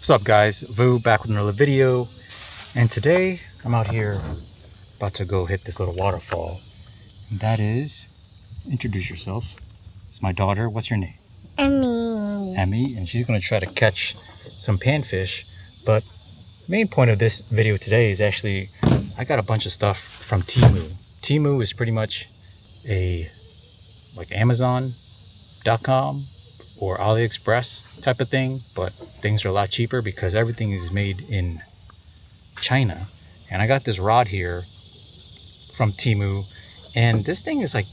What's up guys, Vu back with another video, and today I'm out here about to go hit this little waterfall. And that is, introduce yourself. It's my daughter. What's your name? Emmy, and she's going to try to catch some panfish. But main point of this video today is actually I got a bunch of stuff from Temu. Temu is pretty much a like Amazon.com or AliExpress type of thing, but things are a lot cheaper because everything is made in China. And I got this rod here from Temu, and this thing is like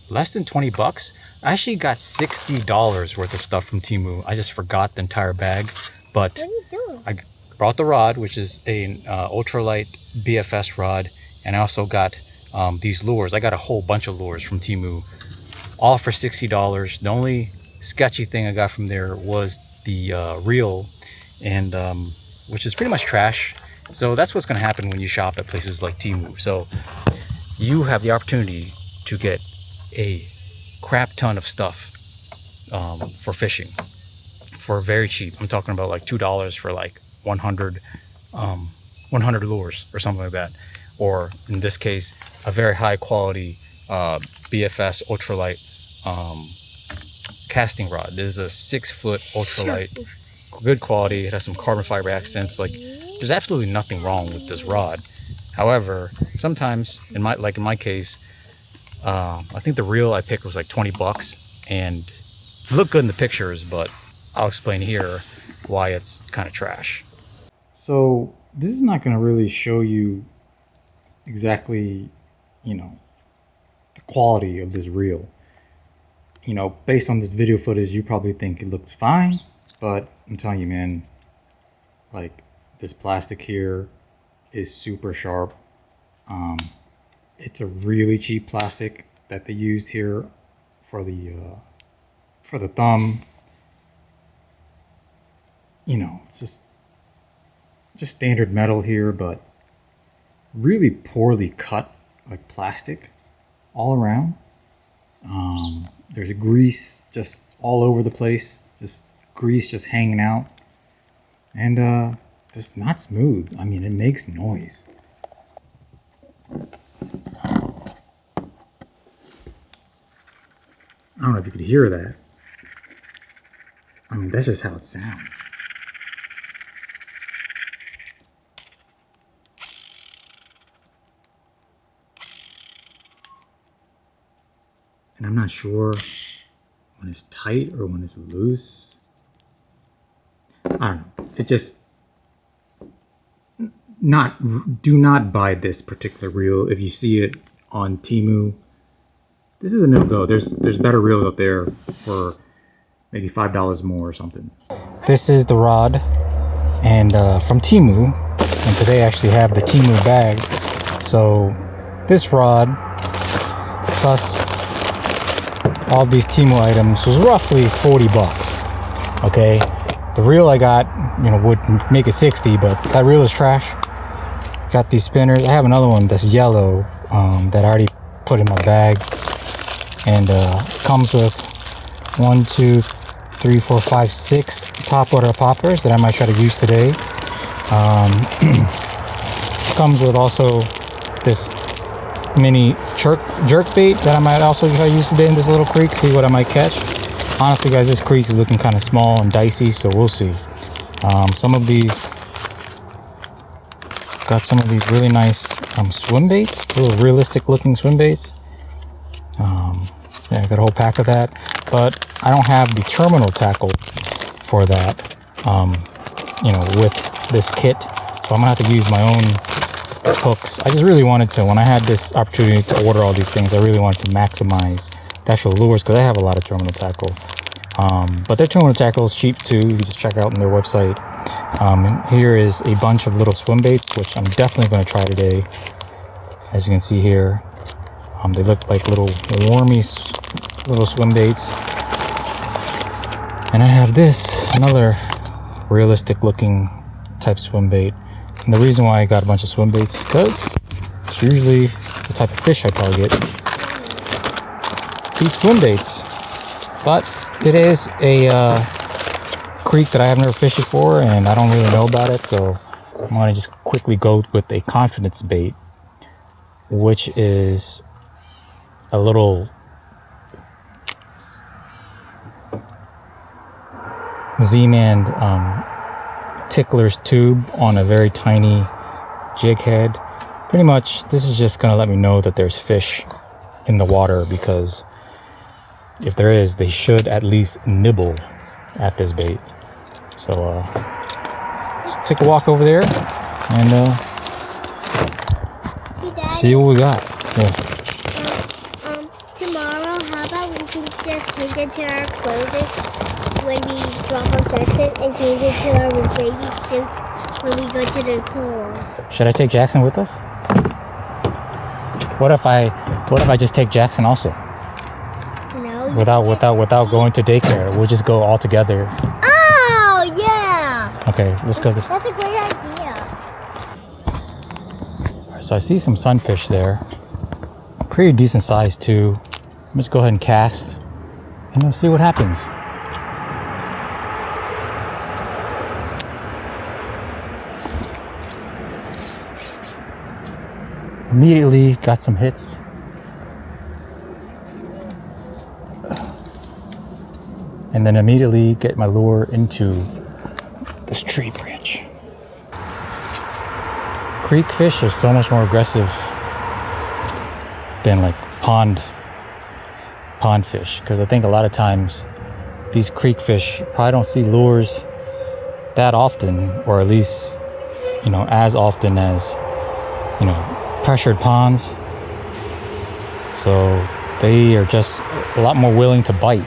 less than 20 bucks. I actually got $60 worth of stuff from Temu. I just forgot the entire bag, but what are you doing? I brought the rod, which is an ultralight BFS rod, and I also got these lures. I got a whole bunch of lures from Temu, all for $60. The only sketchy thing I got from there was the reel, and which is pretty much trash. So that's what's going to happen when you shop at places like Temu. So you have the opportunity to get a crap ton of stuff for fishing for very cheap. I'm talking about like $2 for like 100 lures or something like that, or in this case a very high quality BFS ultralight casting rod. This is a 6-foot ultralight, good quality. It has some carbon fiber accents. Like, there's absolutely nothing wrong with this rod. However, sometimes in my case, I think the reel I picked was like 20 bucks, and it looked good in the pictures, but I'll explain here why it's kind of trash. So this is not going to really show you exactly, the quality of this reel. Based on this video footage, you probably think it looks fine, but I'm telling you, man, like, this plastic here is super sharp. It's a really cheap plastic that they used here for the thumb. It's just standard metal here, but really poorly cut, like plastic all around. There's grease just all over the place, just grease just hanging out, and just not smooth. I mean, it makes noise. I don't know if you could hear that. I mean, that's just how it sounds. And I'm not sure when it's tight or when it's loose. I don't know. It just do not buy this particular reel if you see it on Temu. This is a no-go. There's better reels out there for maybe $5 more or something. This is the rod, and from Temu, and today I actually have the Temu bag. So this rod plus all these Temu items was roughly 40 bucks. Okay, the reel I got, would make it 60, but that reel is trash. Got these spinners. I have another one that's yellow that I already put in my bag, and comes with 1, 2, 3, 4, 5, 6 topwater poppers that I might try to use today. Comes with also this mini jerk bait that I might also try to use today in this little creek, see what I might catch. Honestly guys, this creek is looking kind of small and dicey, so we'll see. Some of these really nice swim baits, little realistic looking swim baits. Yeah, I got a whole pack of that, but I don't have the terminal tackle for that, with this kit, so I'm gonna have to use my own hooks. I just really wanted to, when I had this opportunity to order all these things, I really wanted to maximize the actual lures because I have a lot of terminal tackle. But their terminal tackle is cheap too. You can just check out on their website. And here is a bunch of little swim baits, which I'm definitely going to try today. As you can see here, they look like little wormy little swim baits. And I have this, another realistic looking type swim bait. And the reason why I got a bunch of swim baits is because it's usually the type of fish I target. These swim baits. But it is a creek that I have never fished before and I don't really know about it, so I'm gonna just quickly go with a confidence bait, which is a little Z-Man tickler's tube on a very tiny jig head. Pretty much this is just gonna let me know that there's fish in the water, because if there is, they should at least nibble at this bait. So let's take a walk over there and see what we got. Yeah. Tomorrow, how about we can just change it to our clothes when we drop our jacket and change it to our bathing suits when we go to the pool. Should I take Jackson with us? What if I just take Jackson also? No. Without going to daycare, we'll just go all together. Oh yeah. Okay, let's go. That's a great idea. So I see some sunfish there. Pretty decent size too. Let's go ahead and cast and we'll see what happens. Immediately got some hits. And then immediately get my lure into this tree branch. Creek fish are so much more aggressive than like pond fish, because I think a lot of times these creek fish probably don't see lures that often, or at least, you know, as often as, you know, pressured ponds. So they are just a lot more willing to bite.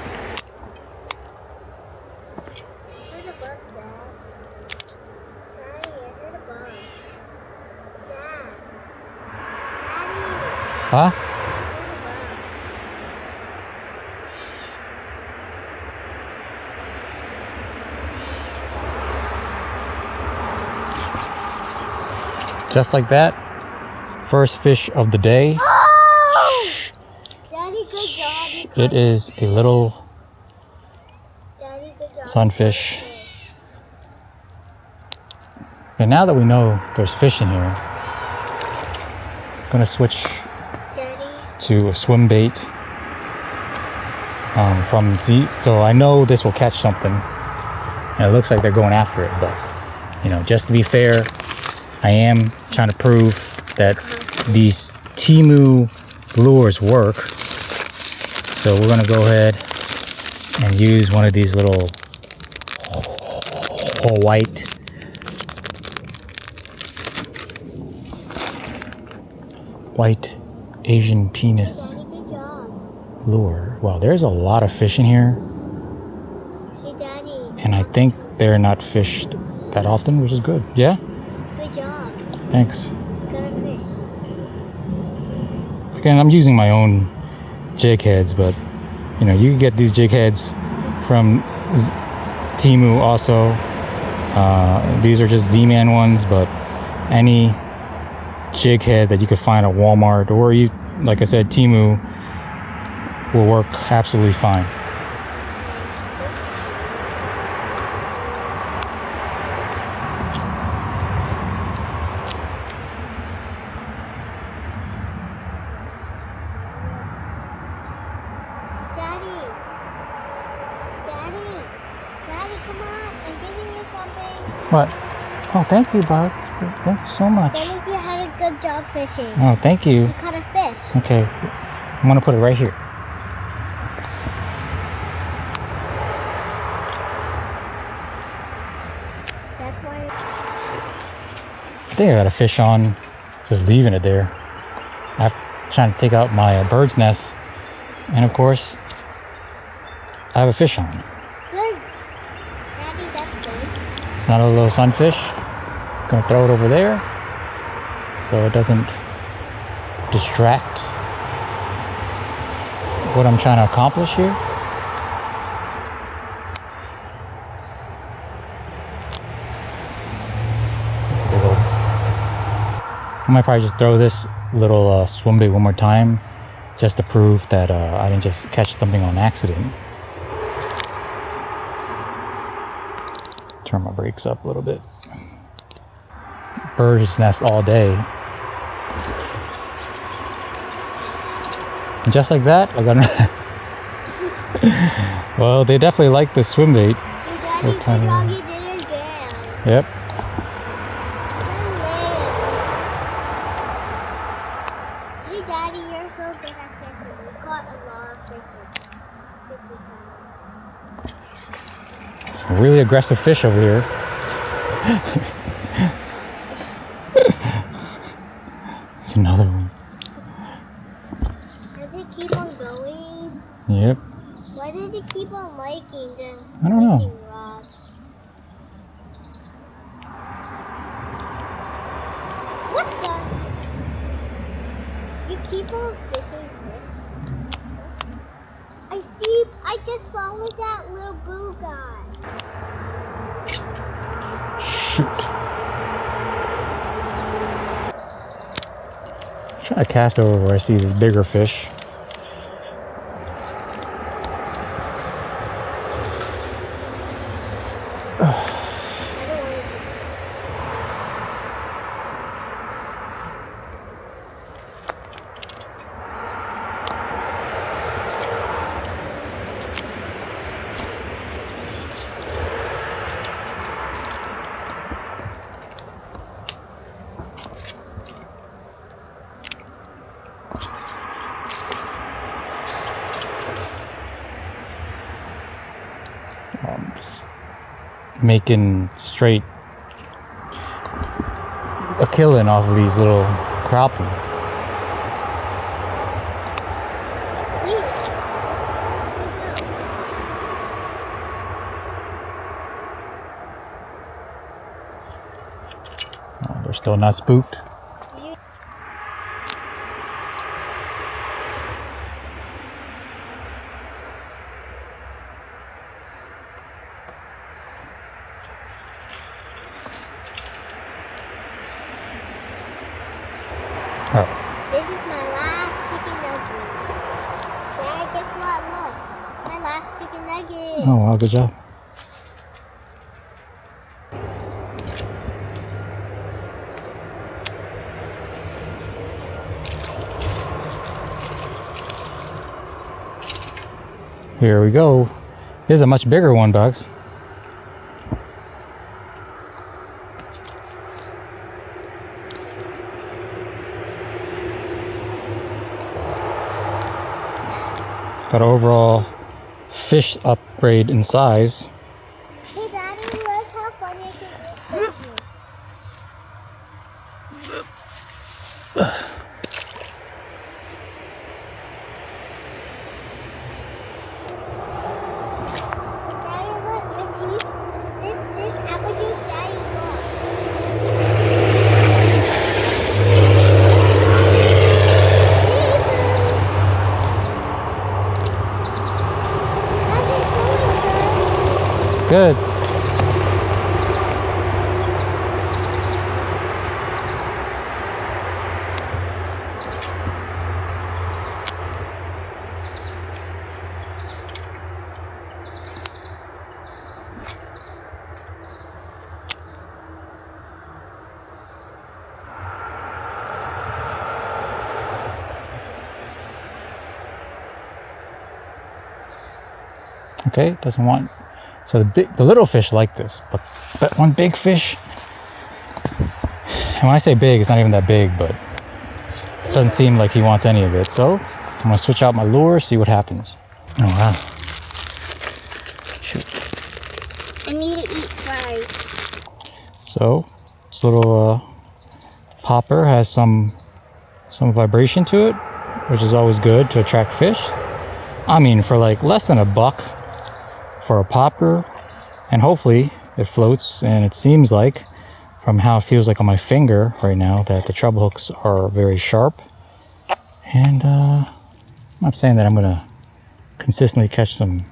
Huh? Just like that, first fish of the day. Oh! Daddy, good job. It is a little Daddy, good job. sunfish. And now that we know there's fish in here, I'm gonna switch to a swim bait from Z. So I know this will catch something, and it looks like they're going after it. But you know, just to be fair, I am trying to prove that these Temu lures work. So we're gonna go ahead and use one of these little white Asian penis lure. Wow, there's a lot of fish in here. Hey, Daddy. And I think they're not fished that often, which is good. Yeah? Good job. Thanks. Got a fish. Again, I'm using my own jig heads, but you know, you can get these jig heads from Temu also. These are just Z-Man ones, but any jig head that you could find at Walmart, or you, like I said, Temu, will work absolutely fine. Daddy, come on, I'm giving you something. What? Oh, thank you, Bug. Thank you so much. That means you had a good job fishing. Oh, thank you. You caught a fish. Okay, I'm gonna put it right here. That's why. I think I got a fish on, just leaving it there. I'm trying to take out my bird's nest, and of course, I have a fish on. Good. Daddy, that's good. It's not a little sunfish. Gonna throw it over there so it doesn't distract what I'm trying to accomplish here. That's a big old. I might probably just throw this little swim bait one more time, just to prove that I didn't just catch something on accident. Turn my brakes up a little bit. Birds nest all day. And just like that, I got. Well, they definitely like the swim bait. Still tiny. Yep. Hey, Daddy, you're so good at fishing. We caught a lot of fish. Some really aggressive fish over here. It's another one. Does it keep on going? Yep. Why does it keep on liking the I don't know. fishing rod? What the? You keep on fishing with? I just saw with that little blue guy. Shoot. Try to cast over where I see this bigger fish. Just making straight a killing off of these little crappie. Oh, they're still not spooked. This is my last chicken nugget. Dad, guess what? Look. My last chicken nugget. Oh, wow, good job. Here we go. Here's a much bigger one, Bugs. Got an overall fish upgrade in size. Hey, Daddy, look how funny I can eat this. Daddy, look, my teeth. This apple juice, Daddy, look. How's it going, sir? Good. Okay, doesn't want. So the little fish like this, but one big fish. And when I say big, it's not even that big, but it doesn't seem like he wants any of it. So I'm gonna switch out my lure, see what happens. Oh wow! Shoot. I need to eat fries. So this little popper has some vibration to it, which is always good to attract fish. I mean, for like less than $1 for a popper, and hopefully it floats. And it seems like, from how it feels like on my finger right now, that the treble hooks are very sharp. And I'm not saying that I'm gonna consistently catch some.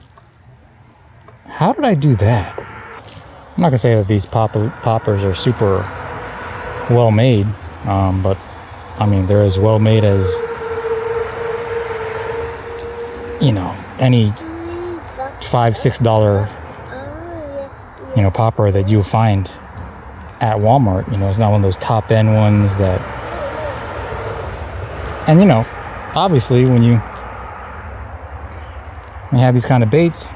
How did I do that? I'm not gonna say that these poppers are super well made, but I mean, they're as well made as, you know, any $5-6 you know, popper that you'll find at Walmart. You know, it's not one of those top end ones that, and you know, obviously when you have these kind of baits,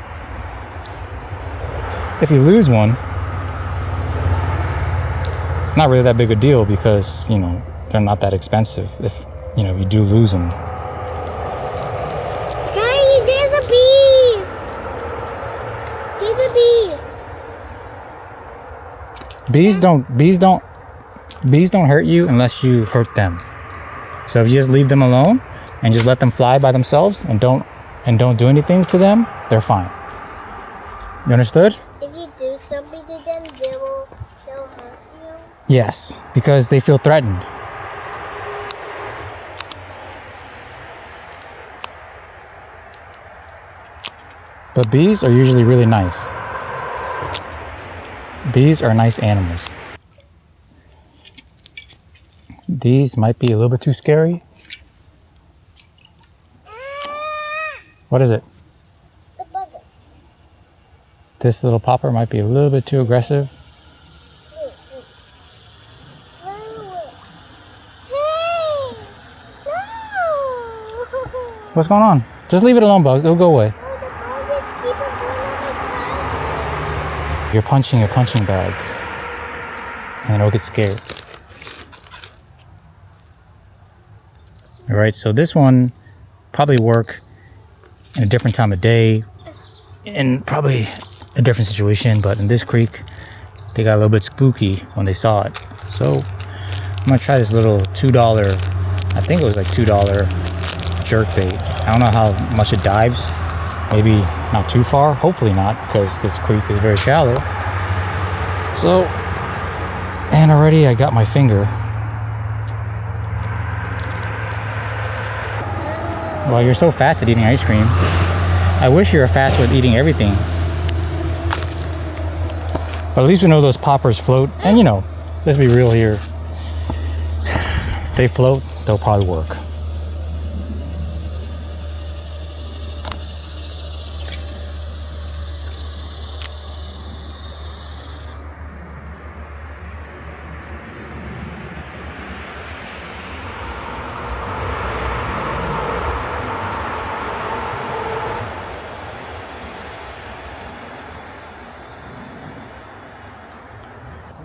if you lose one, it's not really that big a deal because, you know, they're not that expensive if, you know, you do lose them. Daddy, there's a bee! There's a bee! Bees don't hurt you unless you hurt them. So if you just leave them alone and just let them fly by themselves and don't do anything to them, they're fine. You understood? If you do something to them, they'll hurt you? Yes, because they feel threatened. But bees are usually really nice. Bees are nice animals. These might be a little bit too scary. What is it? The bugger. This little popper might be a little bit too aggressive. Hey! No! What's going on? Just leave it alone, Bugs. It'll go away. No, the buggers keep on going on my car. You're punching a punching bag. And it'll get scared. Alright, so this one probably work in a different time of day, in probably a different situation, but in this creek, they got a little bit spooky when they saw it. So I'm gonna try this little $2, I think it was like $2 jerk bait. I don't know how much it dives. Maybe not too far, hopefully not, because this creek is very shallow. So, and already I got my finger. Well, you're so fast at eating ice cream. I wish you were fast with eating everything. But at least we know those poppers float. And you know, let's be real here. If they float, they'll probably work.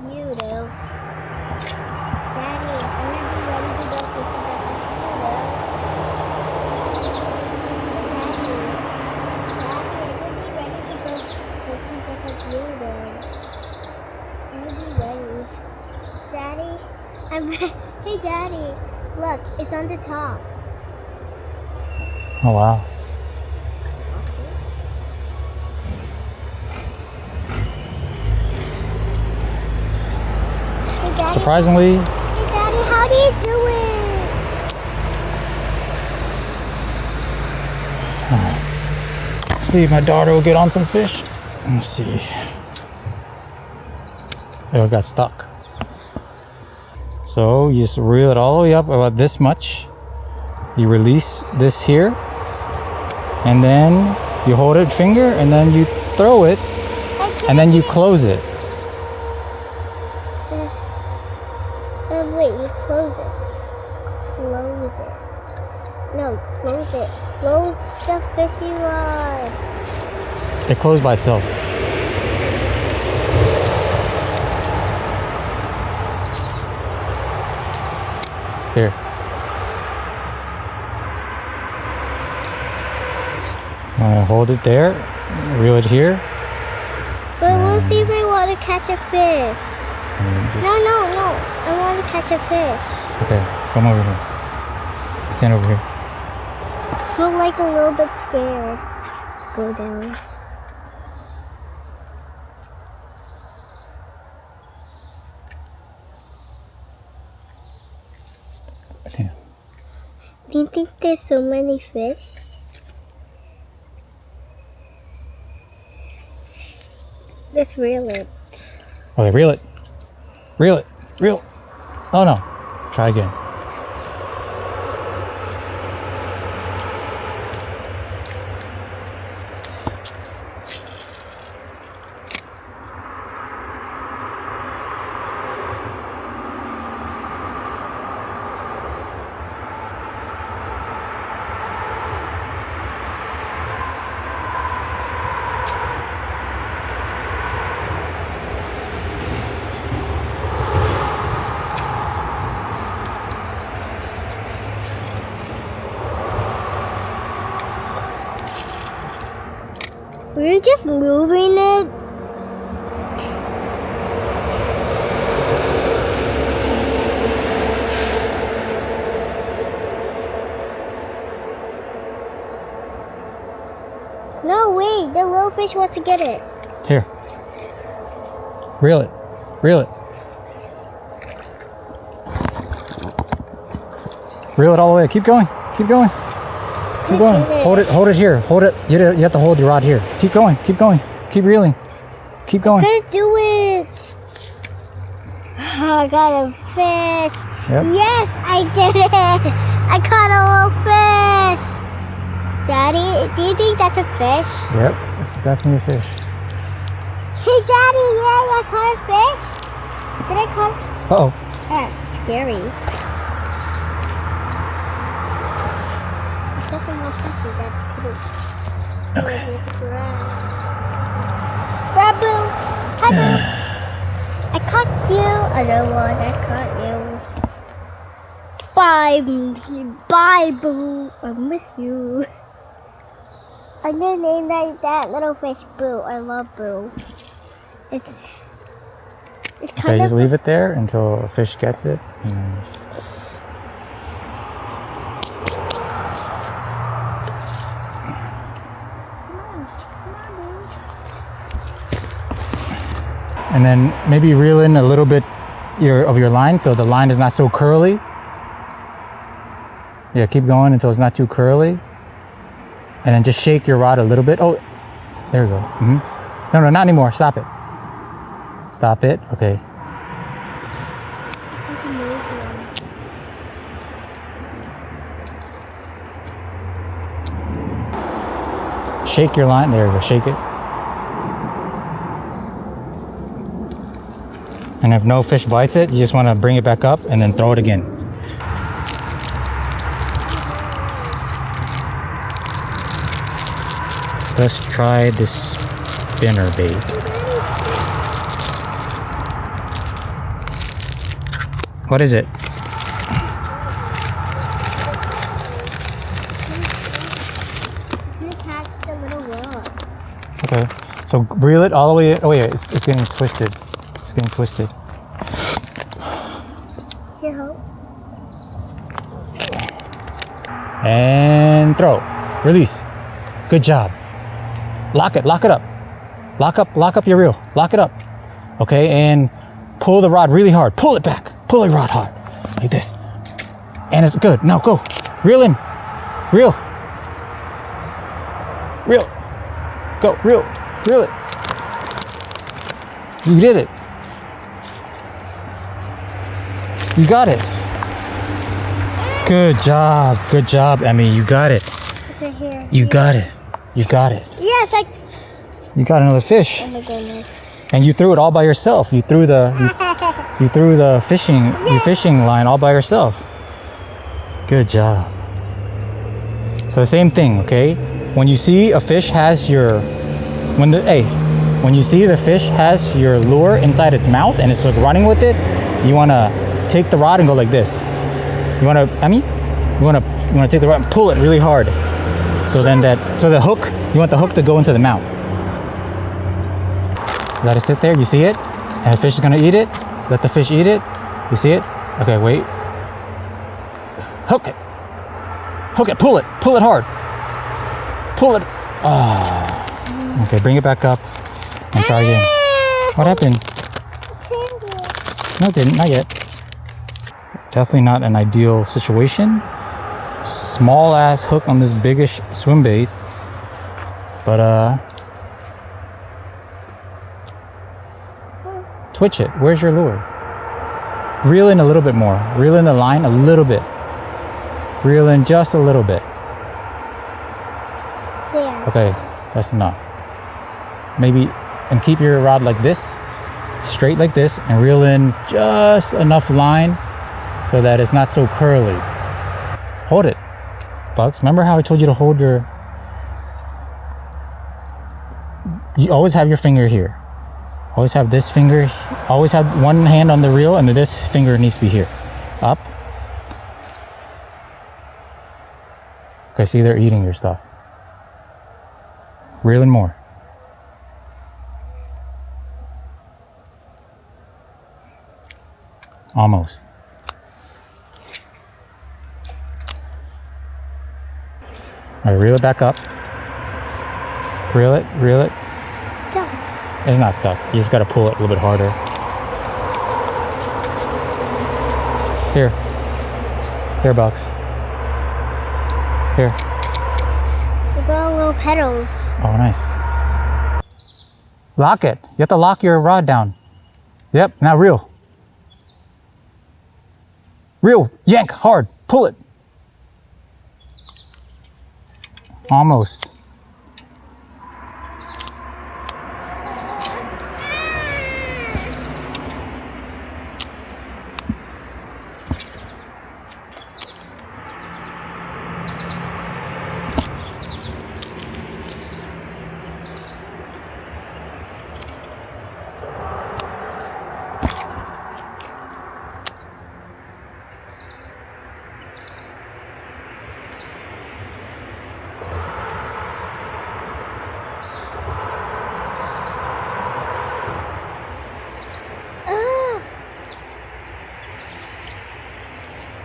You do. Daddy, I'm gonna be ready to go fishing back with you, I'm gonna be ready. Daddy, I'm ready. Hey, Daddy, look, it's on the top. Oh wow. Surprisingly, Hey, Daddy, how do you do it? see if my daughter will get on some fish. Let's see. Oh, it got stuck. So you just reel it all the way up about this much. You release this here, and then you hold it finger, and then you throw it, and then you close it. Wait, you close it. Close it. No, close it. Close the fishing rod. It closed by itself. Here. Hold it there. Reel it here. But we'll see if I want to catch a fish. No. I want to catch a fish. Okay, come over here. Stand over here. I'm like a little bit scared. Go down. Yeah. Do you think there's so many fish? Let's reel it. Okay, reel it. Reel it. Reel. Oh no. Try again. just moving it? No, wait. The little fish wants to get it. Here. Reel it. Reel it. Reel it all the way. Keep going. Keep going. Keep going. Hold it. Hold it here. Hold it. You have to hold your rod here. Keep going. Keep going. Keep reeling. Keep going. I do it. Oh, I got a fish. Yep. Yes, I did it. I caught a little fish. Daddy, do you think that's a fish? Yep. It's definitely a fish. Hey, Daddy, yeah, I caught a fish. Did I caught? Uh-oh. That's scary. Nothing more fishy. That's cute. Grab Boo. Hi, Boo. I caught you. Another one. I caught you. Bye, bye, Boo. I miss you. I'm gonna name that little fish Boo. I love Boo. It's Okay, kind just of leave it there until a fish gets it. And then maybe reel in a little bit of your line so the line is not so curly. Yeah, keep going until it's not too curly. And then just shake your rod a little bit. Oh, there we go. No, no, not anymore. Stop it. Stop it. Okay. Shake your line. There you go. Shake it. And if no fish bites it, you just want to bring it back up and then throw it again. Let's try this spinner bait. What is it? Okay, so reel it all the way. Oh yeah, it's getting twisted. It's getting twisted. Here, Hope. And throw. Release. Good job. Lock it up. Lock up your reel. Lock it up. Okay, and pull the rod really hard. Pull it back. Pull the rod hard. Like this. And it's good. Now go. Reel in. Reel. Reel. Go. Reel. Reel it. You did it. You got it. Good job. Good job, Emmy. You got it. It's right here. You got it. You got it. Yes, You got another fish. Oh my goodness. And you threw it all by yourself. You threw the fishing line all by yourself. Good job. So the same thing, okay? When you see a fish has when you see the fish has your lure inside its mouth and it's like running with it, you want to take the rod and go like this. You want to take the rod and pull it really hard. So the hook, you want the hook to go into the mouth. Let it sit there, you see it? And the fish is gonna eat it. Let the fish eat it. You see it? Okay, wait. Hook it. Hook it, pull it hard. Pull it. Oh. Okay, bring it back up and try again. What happened? No, it didn't, not yet. Definitely not an ideal situation. Small ass hook on this biggish swim bait. But twitch it. Where's your lure? Reel in a little bit more. Reel in the line a little bit. Reel in just a little bit. There. Okay, that's enough. Maybe, and keep your rod like this, straight like this, and reel in just enough line so that it's not so curly. Hold it, Bugs. Remember how I told you to hold your... You always have your finger here. Always have this finger, always have one hand on the reel and this finger needs to be here. Up. Okay, see, they're eating your stuff. Reel in more. Almost. All right, reel it back up. Reel it, reel it. Stuck. It's not stuck. You just gotta pull it a little bit harder. Here. Here, Box. Here. We got little pedals. Oh, nice. Lock it. You have to lock your rod down. Yep, now reel. Reel, yank, hard, pull it. Almost.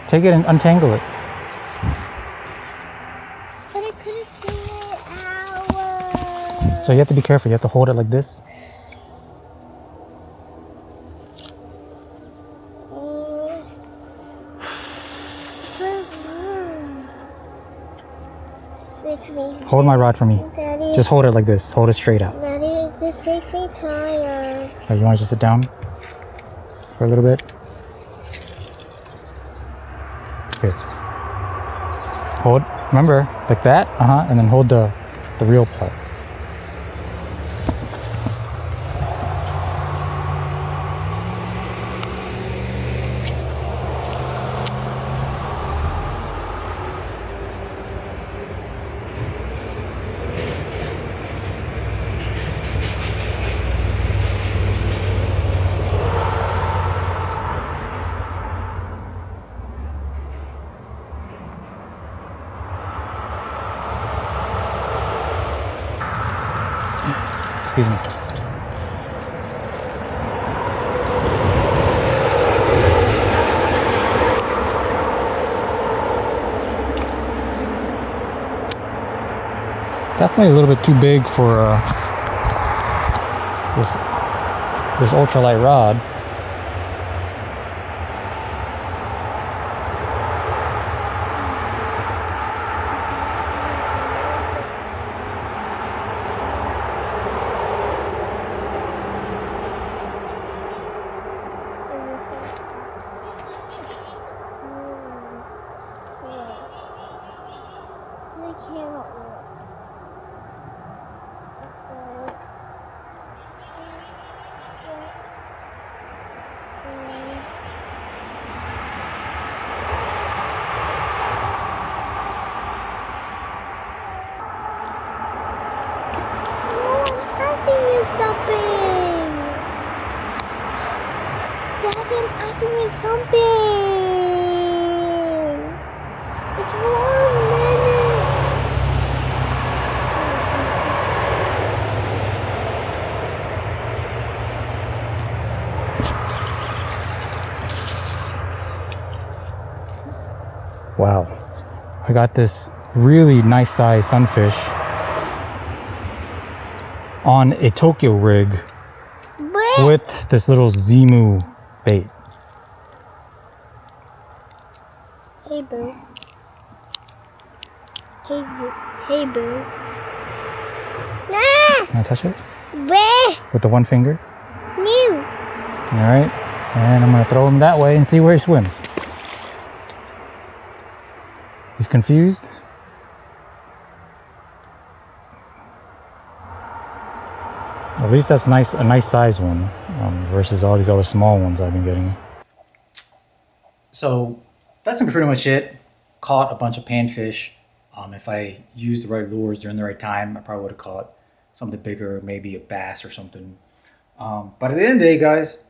Take it and untangle it. But I couldn't see it out. So you have to be careful. You have to hold it like this. Makes me, Hold my rod for me. Daddy, Just hold it like this. Hold it straight out. Daddy, this makes me tired. Right, you want to just sit down for a little bit? Good. Hold, remember, like that, and then hold the real part. Excuse me. Definitely a little bit too big for this ultralight rod. Something. It's 1 minute. Wow. I got this really nice size sunfish on a Tokyo rig with this little Temu bait. Hey boo. Hey boo. Hey boo. Ah! Can I touch it? Where? With the one finger? New. Alright. And I'm going to throw him that way and see where he swims. He's confused. At least that's nice, a nice size one versus all these other small ones I've been getting. So that's pretty much it. Caught a bunch of panfish. If I used the right lures during the right time, I probably would have caught something bigger, maybe a bass or something. But at the end of the day, guys,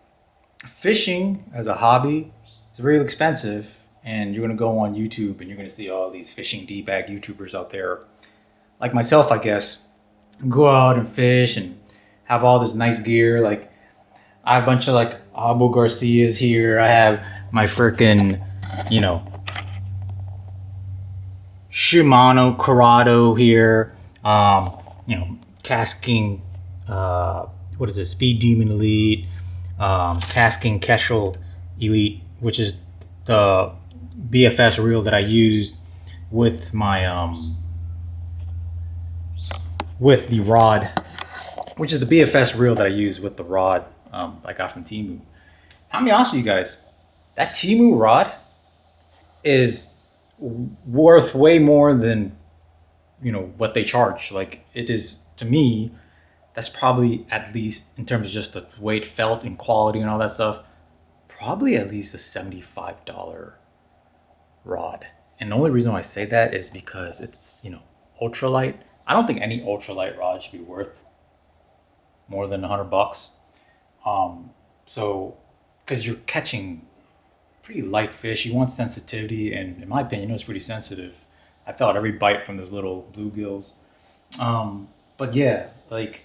fishing as a hobby is really expensive. And you're going to go on YouTube and you're going to see all these fishing D-bag YouTubers out there, like myself, I guess, go out and fish and have all this nice gear. Like I have a bunch of like Abu Garcia's here. I have my freaking, you know, Shimano Corrado here. You know, Casking, what is it? Speed Demon Elite, Casking Kestrel Elite, which is the BFS reel that I used with my with the rod, which is the BFS reel that I use with the rod I got from Temu. I'll be honest with you guys, that Temu rod is worth way more than, you know, what they charge. Like, it is, to me, that's probably, at least in terms of just the weight felt and quality and all that stuff, probably at least a $75 rod. And the only reason why I say that is because it's, you know, ultralight. I don't think any ultralight rod should be worth more than $100. So, because you're catching pretty light fish, you want sensitivity, and in my opinion, it's pretty sensitive. I felt every bite from those little bluegills. But yeah, like,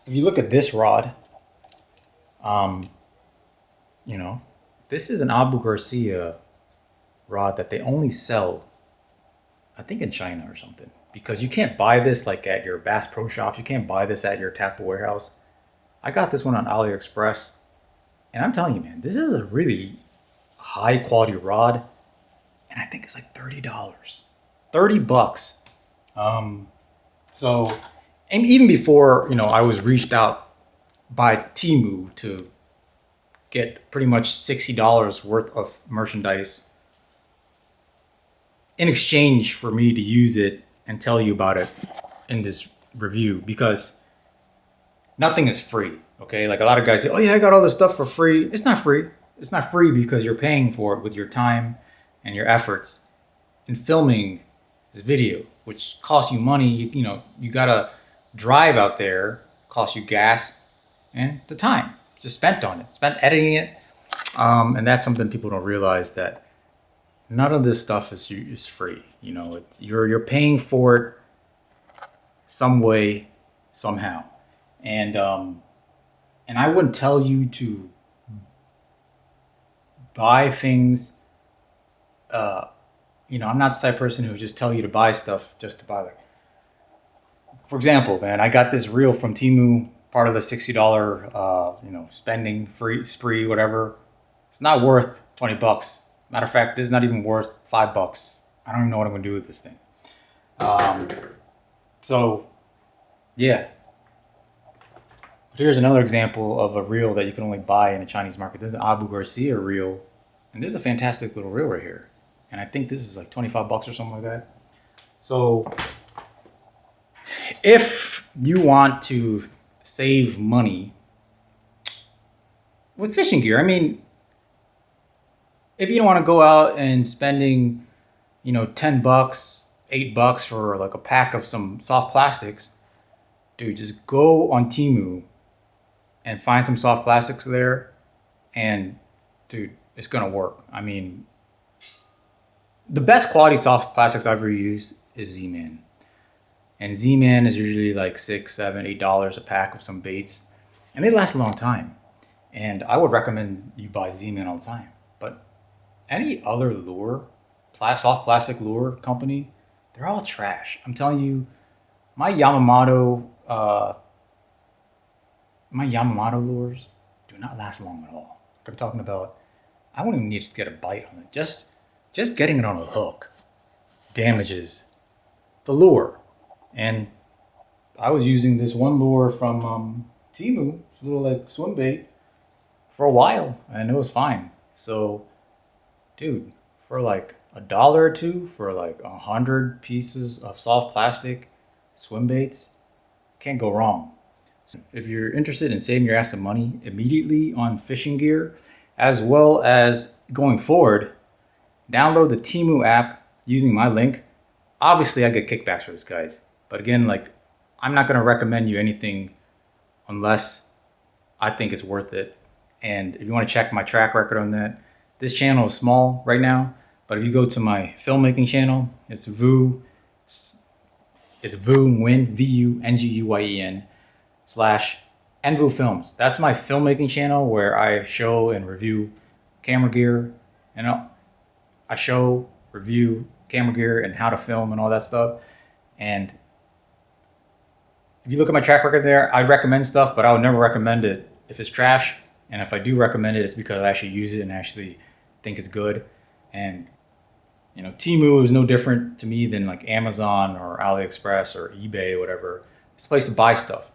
if you look at this rod, you know, this is an Abu Garcia rod that they only sell, I think, in China or something, because you can't buy this like at your Bass Pro Shops. You can't buy this at your Tackle Warehouse. I got this one on AliExpress, and I'm telling you, man, this is a really high quality rod, and I think it's like $30, $30. So, and even before, you know, I was reached out by Temu to get pretty much $60 worth of merchandise in exchange for me to use it and tell you about it in this review, because nothing is free. Okay, like, a lot of guys say, oh yeah, I got all this stuff for free. It's not free. It's not free because you're paying for it with your time and your efforts in filming this video, which costs you money. You know, you gotta drive out there, costs you gas and the time just spent on it, spent editing it. And that's something people don't realize, that none of this stuff is free. You know, it's you're paying for it some way, somehow. And I wouldn't tell you to buy things. You know, I'm not the type of person who would just tell you to buy stuff just to buy. Like, for example, man, I got this reel from Temu, part of the $60 you know, spending free spree, whatever. It's not worth $20. Matter of fact, this is not even worth $5. I don't even know what I'm gonna do with this thing. So yeah. Here's another example of a reel that you can only buy in the Chinese market. This is an Abu Garcia reel, and this is a fantastic little reel right here. And I think this is like $25 or something like that. So if you want to save money with fishing gear, I mean, if you don't want to go out and spending, you know, $10, $8 for like a pack of some soft plastics, dude, just go on Temu and find some soft plastics there, and dude, it's gonna work. I mean, the best quality soft plastics I've ever used is Z-Man. And Z-Man is usually like $6, $7, $8 a pack of some baits, and they last a long time. And I would recommend you buy Z-Man all the time. But any other lure, soft plastic lure company, they're all trash. I'm telling you, my Yamamoto lures do not last long at all. I'm talking about, I wouldn't even need to get a bite on it. Just getting it on a hook damages the lure. And I was using this one lure from Temu, it's a little like swim bait, for a while, and it was fine. So, dude, for like $1 or $2 for like 100 pieces of soft plastic swim baits, can't go wrong. So if you're interested in saving your ass some money immediately on fishing gear, as well as going forward, download the Temu app using my link. Obviously, I get kickbacks for this, guys. But again, like, I'm not going to recommend you anything unless I think it's worth it. And if you want to check my track record on that, this channel is small right now. But if you go to my filmmaking channel, it's It's VUNGUYEN, VUNGUYEN / Envu Films. That's my filmmaking channel where I show and review camera gear, and I show, review camera gear and how to film and all that stuff. And if you look at my track record there, I recommend stuff, but I would never recommend it if it's trash. And if I do recommend it, it's because I actually use it and actually think it's good. And you know, Temu is no different to me than like Amazon or AliExpress or eBay or whatever. It's a place to buy stuff.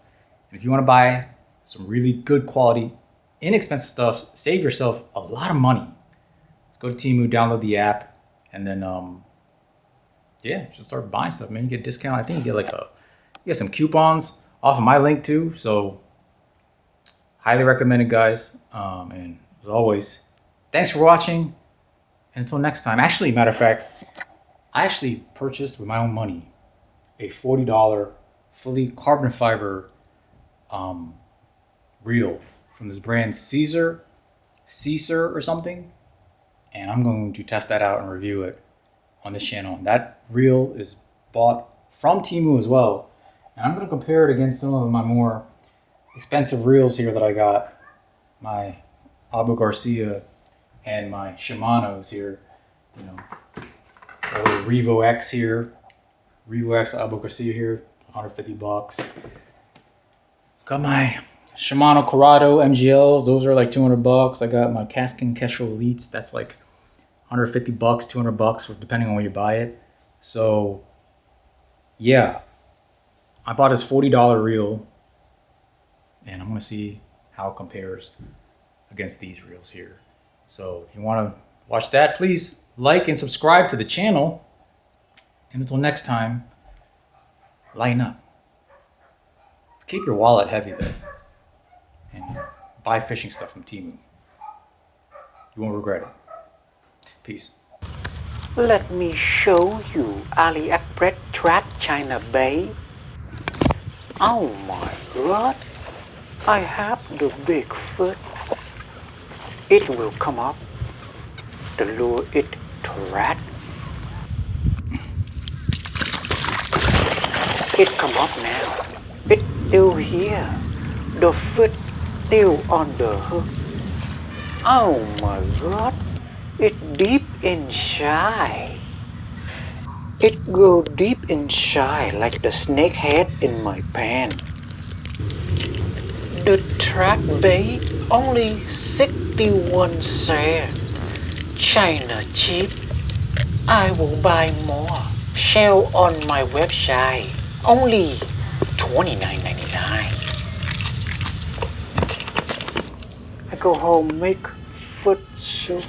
And if you want to buy some really good quality, inexpensive stuff, save yourself a lot of money. Let's go to Temu, download the app, and then yeah, just start buying stuff. Man, you get a discount. I think you get some coupons off of my link too. So highly recommended, guys. And as always, thanks for watching. And until next time. Actually, matter of fact, I actually purchased with my own money a $40 fully carbon fiber reel from this brand Caesar or something. And I'm going to test that out and review it on this channel. That reel is bought from Temu as well. And I'm going to compare it against some of my more expensive reels here that I got. My Abu Garcia and my Shimano's here. You know, a little Revo X here. Revo X Abu Garcia here, $150. Got my Shimano Corrado MGLs, those are like $200. I got my Kaskin Kestrel Elites, that's like $150, $200, depending on where you buy it. So yeah, I bought this $40 reel, and I'm gonna see how it compares against these reels here. So if you want to watch that, please like and subscribe to the channel. And until next time, lighten up. Keep your wallet heavy though, and buy fishing stuff from Temu. You won't regret it. Peace. Let me show you AliExpress Trad China Bay. Oh my god, I have the big foot. It will come up. The lure it trad. It come up now. It's still here. The foot still on the hook. Oh my god. It's deep inside. It go deep inside like the snake head in my pants. The track bait only 61 cents. China cheap. I will buy more. Sell on my website. Only $29.99. I go home make foot soup.